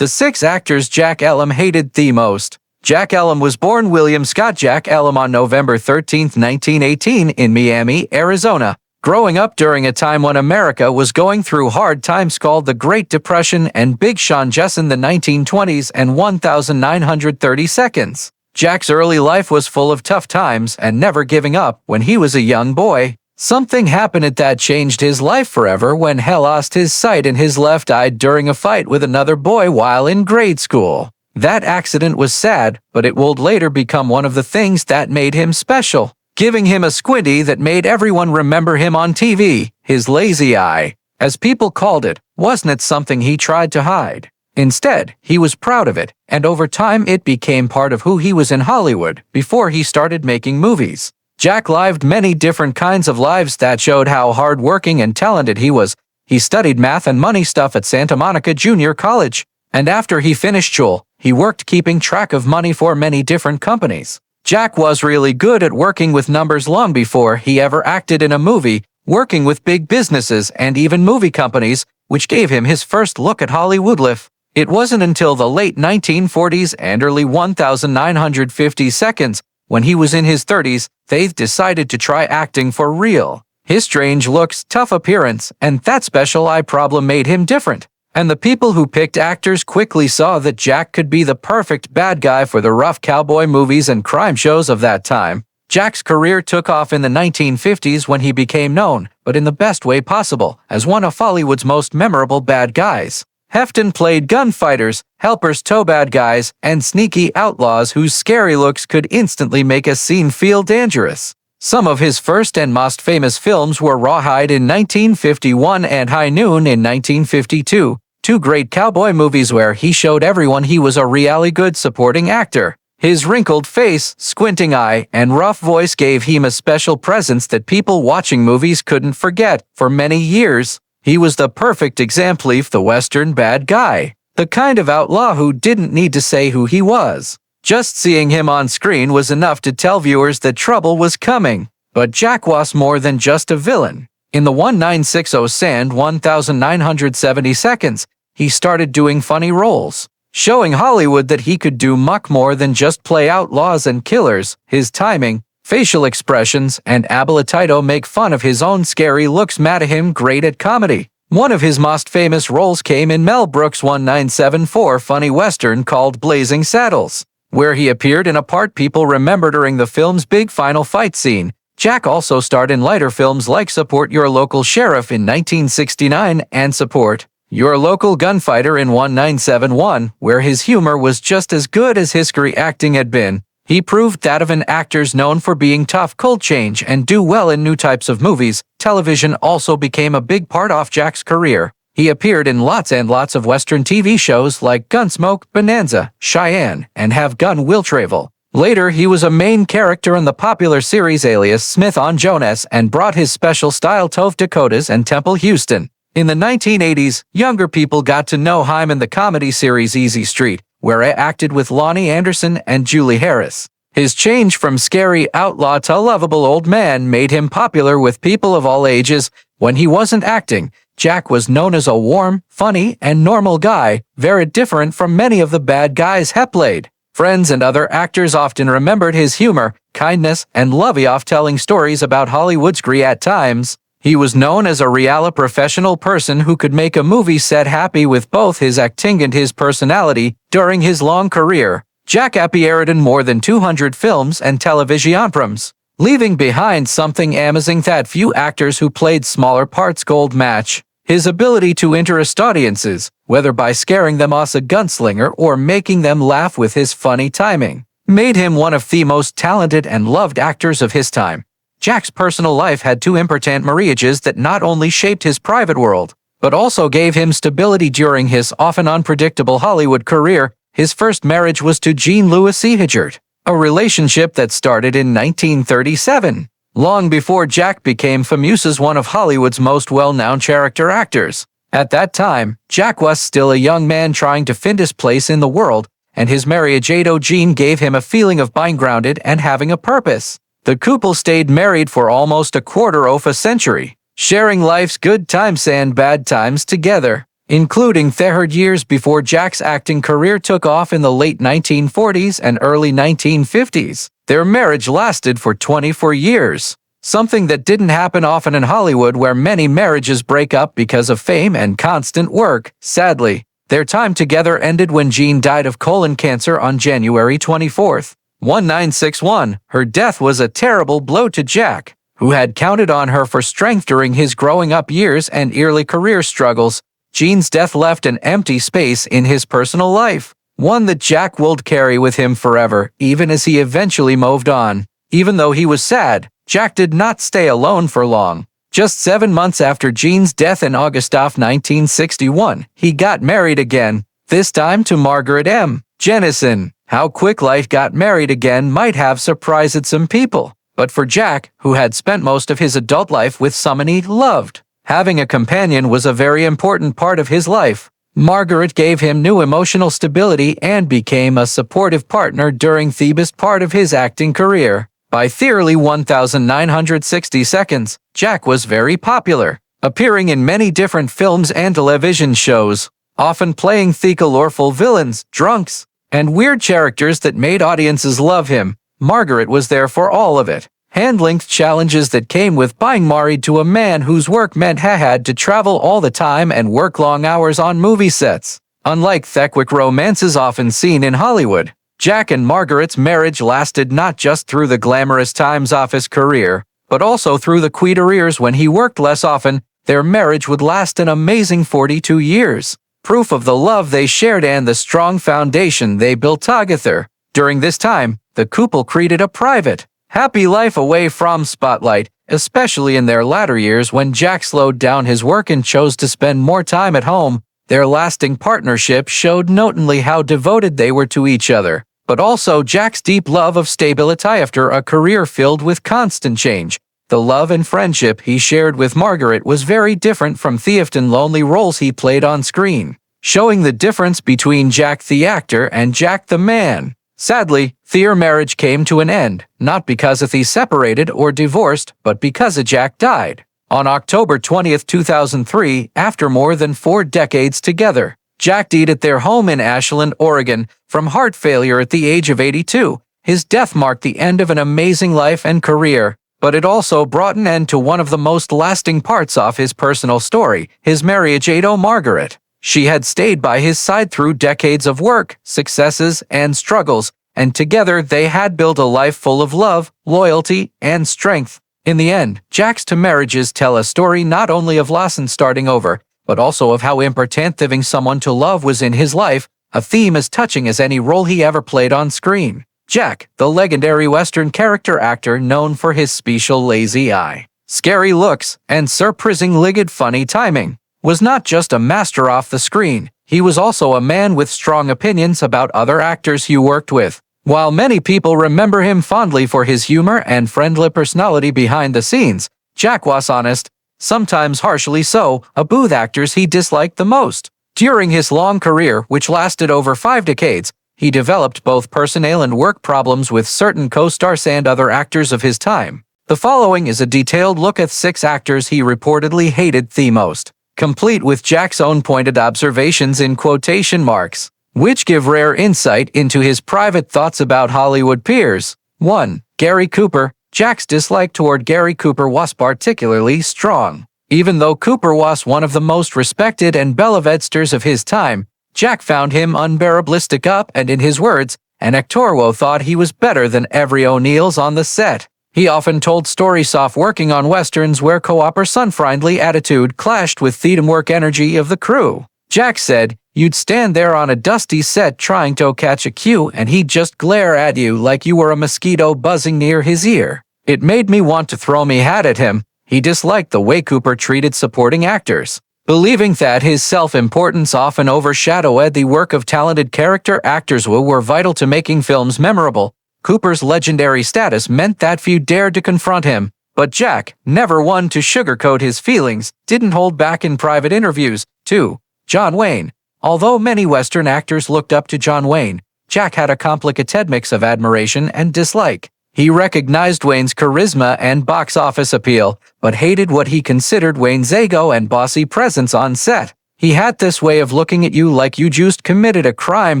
The 6 actors Jack Elam hated the most. Jack Elam was born William Scott Jack Elam on November 13, 1918 in Miami, Arizona. Growing up during a time when America was going through hard times called the Great Depression and Big Sean Jesson the 1920s and 1930 seconds. Jack's early life was full of tough times and never giving up. When he was a young boy, something happened that changed his life forever when he lost his sight in his left eye during a fight with another boy while in grade school. That accident was sad, but it would later become one of the things that made him special, giving him a squinty that made everyone remember him on TV, his lazy eye. As people called it, wasn't it something he tried to hide? Instead, he was proud of it, and over time it became part of who he was in Hollywood before he started making movies. Jack lived many different kinds of lives that showed how hard-working and talented he was. He studied math and money stuff at Santa Monica Junior College, and after he finished school, he worked keeping track of money for many different companies. Jack was really good at working with numbers long before he ever acted in a movie, working with big businesses and even movie companies, which gave him his first look at Hollywood life. It wasn't until the late 1940s and early 1950 seconds, when he was in his 30s, they decided to try acting for real. His strange looks, tough appearance, and that special eye problem made him different. And the people who picked actors quickly saw that Jack could be the perfect bad guy for the rough cowboy movies and crime shows of that time. Jack's career took off in the 1950s when he became known, but in the best way possible, as one of Hollywood's most memorable bad guys. Hefton played gunfighters, helpers to bad guys, and sneaky outlaws whose scary looks could instantly make a scene feel dangerous. Some of his first and most famous films were Rawhide in 1951 and High Noon in 1952, 2 great cowboy movies where he showed everyone he was a really good supporting actor. His wrinkled face, squinting eye, and rough voice gave him a special presence that people watching movies couldn't forget for many years. He was the perfect example of the Western bad guy, the kind of outlaw who didn't need to say who he was. Just seeing him on screen was enough to tell viewers that trouble was coming. But Jack was more than just a villain. In the 1960 and 1970 seconds, he started doing funny roles, showing Hollywood that he could do much more than just play outlaws and killers. His timing, facial expressions, and ability make fun of his own scary looks made him great at comedy. One of his most famous roles came in Mel Brooks' 1974 funny western called Blazing Saddles, where he appeared in a part people remember during the film's big final fight scene. Jack also starred in lighter films like Support Your Local Sheriff in 1969 and Support Your Local Gunfighter in 1971, where his humor was just as good as his career acting had been. He proved that of an actor's known for being tough could change and do well in new types of movies. Television also became a big part of Jack's career. He appeared in lots and lots of Western TV shows like Gunsmoke, Bonanza, Cheyenne, and Have Gun Will Travel. Later, he was a main character in the popular series Alias Smith on Jonas and brought his special style to Dakotas and Temple Houston. In the 1980s, younger people got to know him in the comedy series Easy Street, where he acted with Lonnie Anderson and Julie Harris. His change from scary outlaw to lovable old man made him popular with people of all ages. When he wasn't acting, Jack was known as a warm, funny, and normal guy, very different from many of the bad guys he played. Friends and other actors often remembered his humor, kindness, and love of telling stories about Hollywood's great times. He was known as a real professional person who could make a movie set happy with both his acting and his personality. During his long career, Jack appeared in more than 200 films and television programs, leaving behind something amazing that few actors who played smaller parts could match. His ability to interest audiences, whether by scaring them as a gunslinger or making them laugh with his funny timing, made him one of the most talented and loved actors of his time. Jack's personal life had 2 important marriages that not only shaped his private world, but also gave him stability during his often unpredictable Hollywood career. His first marriage was to Jean Louis Hijert, a relationship that started in 1937, long before Jack became famous as one of Hollywood's most well-known character actors. At that time, Jack was still a young man trying to find his place in the world, and his marriage to Jean gave him a feeling of being grounded and having a purpose. The couple stayed married for almost a quarter of a century, sharing life's good times and bad times together. including 30 years before Jack's acting career took off in the late 1940s and early 1950s. Their marriage lasted for 24 years, something that didn't happen often in Hollywood, where many marriages break up because of fame and constant work. Sadly, their time together ended when Jean died of colon cancer on January 24, 1961. Her death was a terrible blow to Jack, who had counted on her for strength during his growing up years and early career struggles. Jean's death left an empty space in his personal life, one that Jack would carry with him forever, even as he eventually moved on. Even though he was sad, Jack did not stay alone for long. Just 7 months after Jean's death in August of 1961, he got married again, this time to Margaret M. Jennison. How quick life got married again might have surprised some people, but for Jack, who had spent most of his adult life with someone he loved, having a companion was a very important part of his life. Margaret gave him new emotional stability and became a supportive partner during the best part of his acting career. By the early 1960s, Jack was very popular, appearing in many different films and television shows, often playing the colorful villains, drunks, and weird characters that made audiences love him. Margaret was there for all of it, handling the challenges that came with being married to a man whose work meant he had to travel all the time and work long hours on movie sets. Unlike the quick romances often seen in Hollywood, Jack and Margaret's marriage lasted not just through the glamorous times of his career, but also through the quieter years when he worked less often. Their marriage would last an amazing 42 years, proof of the love they shared and the strong foundation they built together. During this time, the couple created a private, happy life away from spotlight, especially in their latter years when Jack slowed down his work and chose to spend more time at home. Their lasting partnership showed not only how devoted they were to each other, but also Jack's deep love of stability after a career filled with constant change. The love and friendship he shared with Margaret was very different from the often lonely roles he played on screen, showing the difference between Jack the actor and Jack the man. Sadly, their marriage came to an end, not because they separated or divorced, but because Jack died. On October 20, 2003, after more than 4 decades together, Jack died at their home in Ashland, Oregon, from heart failure at the age of 82. His death marked the end of an amazing life and career, but it also brought an end to one of the most lasting parts of his personal story, his marriage to Margaret. She had stayed by his side through decades of work, successes, and struggles, and together they had built a life full of love, loyalty, and strength. In the end, Jack's 2 marriages tell a story not only of loss and starting over, but also of how important having someone to love was in his life, a theme as touching as any role he ever played on screen. Jack, the legendary Western character actor known for his special lazy eye, scary looks, and surprisingly funny timing, was not just a master off the screen. He was also a man with strong opinions about other actors he worked with. While many people remember him fondly for his humor and friendly personality behind the scenes, Jack was honest, sometimes harshly so, about actors he disliked the most. During his long career, which lasted over 5 decades, he developed both personal and work problems with certain co-stars and other actors of his time. The following is a detailed look at 6 actors he reportedly hated the most, complete with Jack's own pointed observations in quotation marks, which give rare insight into his private thoughts about Hollywood peers. 1. Gary Cooper. Jack's dislike toward Gary Cooper was particularly strong. Even though Cooper was one of the most respected and beloved stars of his time, Jack found him unbearably stuck up and, in his words, an actor who thought he was better than every O'Neill's on the set. He often told stories of working on westerns where Cooper's unfriendly attitude clashed with the teamwork energy of the crew. Jack said, "You'd stand there on a dusty set trying to catch a cue and he'd just glare at you like you were a mosquito buzzing near his ear. It made me want to throw me hat at him." He disliked the way Cooper treated supporting actors, believing that his self-importance often overshadowed the work of talented character actors who were vital to making films memorable. Cooper's legendary status meant that few dared to confront him, but Jack, never one to sugarcoat his feelings, didn't hold back in private interviews. 2. John Wayne. Although many Western actors looked up to John Wayne, Jack had a complicated mix of admiration and dislike. He recognized Wayne's charisma and box office appeal, but hated what he considered Wayne's ego and bossy presence on set. He had this way of looking at you like you just committed a crime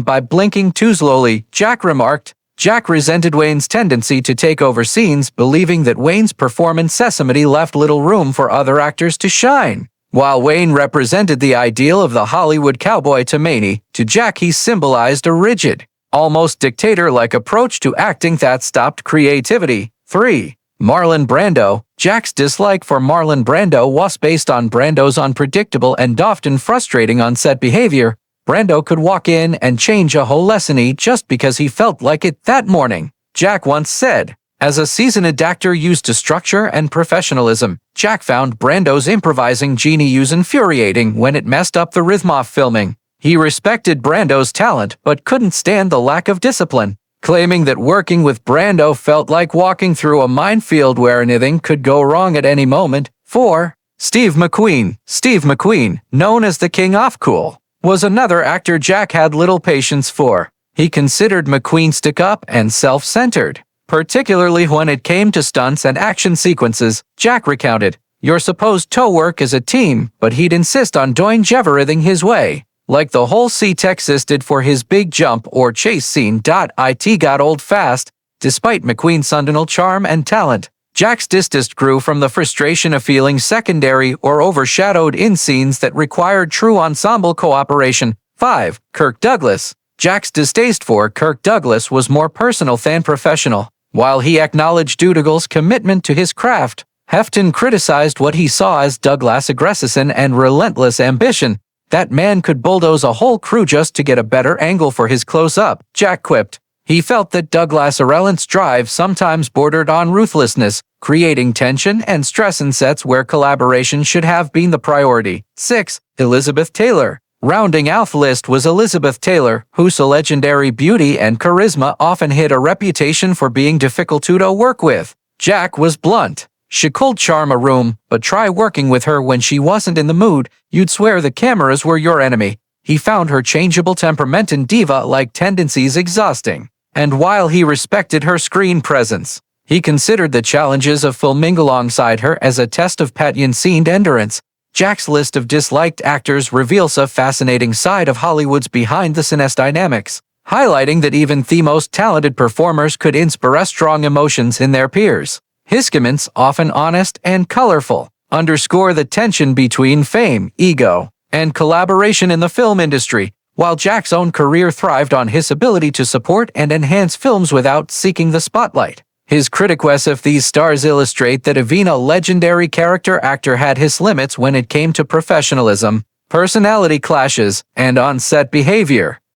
by blinking too slowly, Jack remarked. Jack resented Wayne's tendency to take over scenes, believing that Wayne's performance in Sesame left little room for other actors to shine. While Wayne represented the ideal of the Hollywood cowboy to Maney, to Jack he symbolized a rigid, almost dictator-like approach to acting that stopped creativity. 3. Marlon Brando. Jack's dislike for Marlon Brando was based on Brando's unpredictable and often frustrating on-set behavior. Brando could walk in and change a whole lesson just because he felt like it that morning. Jack once said, as a seasoned actor used to structure and professionalism, Jack found Brando's improvising genius infuriating when it messed up the rhythm of filming. He respected Brando's talent but couldn't stand the lack of discipline, claiming that working with Brando felt like walking through a minefield where anything could go wrong at any moment. 4. Steve McQueen. Steve McQueen, known as the King of Cool, was another actor Jack had little patience for. He considered McQueen stick-up and self-centered, particularly when it came to stunts and action sequences. Jack recounted, "You're supposed to work as a team, but he'd insist on doing everything his way. Like the whole set existed for his big jump or chase scene. It got old fast." Despite McQueen's undeniable charm and talent, Jack's distaste grew from the frustration of feeling secondary or overshadowed in scenes that required true ensemble cooperation. 5. Kirk Douglas. Jack's distaste for Kirk Douglas was more personal than professional. While he acknowledged Douglas's commitment to his craft, Hefton criticized what he saw as Douglas' aggression and relentless ambition. That man could bulldoze a whole crew just to get a better angle for his close-up, Jack quipped. He felt that Douglas' relentless drive sometimes bordered on ruthlessness, creating tension and stress in sets where collaboration should have been the priority. 6. Elizabeth Taylor. Rounding out the list was Elizabeth Taylor, whose legendary beauty and charisma often had a reputation for being difficult to work with. Jack was blunt. She could charm a room, but try working with her when she wasn't in the mood, you'd swear the cameras were your enemy. He found her changeable temperament and diva-like tendencies exhausting. And while he respected her screen presence, he considered the challenges of filming alongside her as a test of patience and endurance. Jack's list of disliked actors reveals a fascinating side of Hollywood's behind-the-scenes dynamics, highlighting that even the most talented performers could inspire strong emotions in their peers. His comments, often honest and colorful, underscore the tension between fame, ego, and collaboration in the film industry. While Jack's own career thrived on his ability to support and enhance films without seeking the spotlight, his critiques of these stars illustrate that even a legendary character actor had his limits when it came to professionalism, personality clashes, and on-set behavior.